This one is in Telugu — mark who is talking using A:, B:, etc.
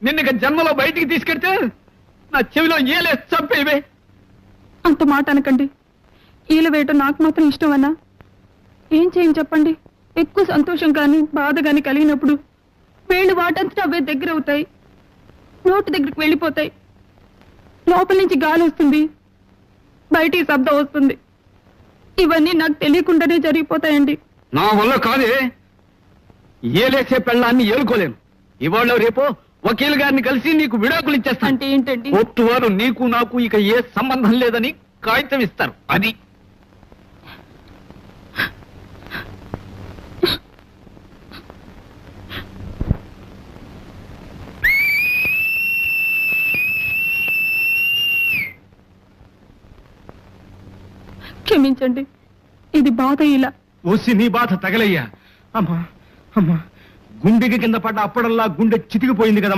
A: నిన్న జన్మలో బయటికి తీసుకెడితే నా చెవిలో ఏలే చంపేవే.
B: అంత మాట అనకండి. ఈల వేయటం నాకు మాత్రం ఇష్టమన్నా. ఏం చేయని చెప్పండి. ఎక్కువ సంతోషం కానీ బాధ కానీ కలిగినప్పుడు వేళ్ళు వాటంతటా అవే దగ్గర అవుతాయి, నోటి దగ్గరికి వెళ్ళిపోతాయి. లోపల నుంచి గాలి వస్తుంది, బయటికి శబ్దం వస్తుంది. ఇవన్నీ నాకు తెలియకుండానే జరిగిపోతాయండి.
A: నా వల్ల కాదే. ఏలేసే పెళ్ళాన్ని ఏలుకోలేను. ఇవాళ రేపో వకీల్ గారిని కలిసి నీకు విడాకులు ఇచ్చేస్తాను.
B: అంటే ఏంటండి?
A: కోర్టు వారు నీకు నాకు ఇక ఏ సంబంధం లేదని కాగితం ఇస్తారు. అది
B: క్షమించండి, ఇది బాధ. ఇలా
A: ఓసి నీ బాధ తగలయ్యా. అమ్మా అమ్మా, గుండెకి కింద పడ్డ అప్పడల్లా గుండె చితికిపోయింది కదమ్మా.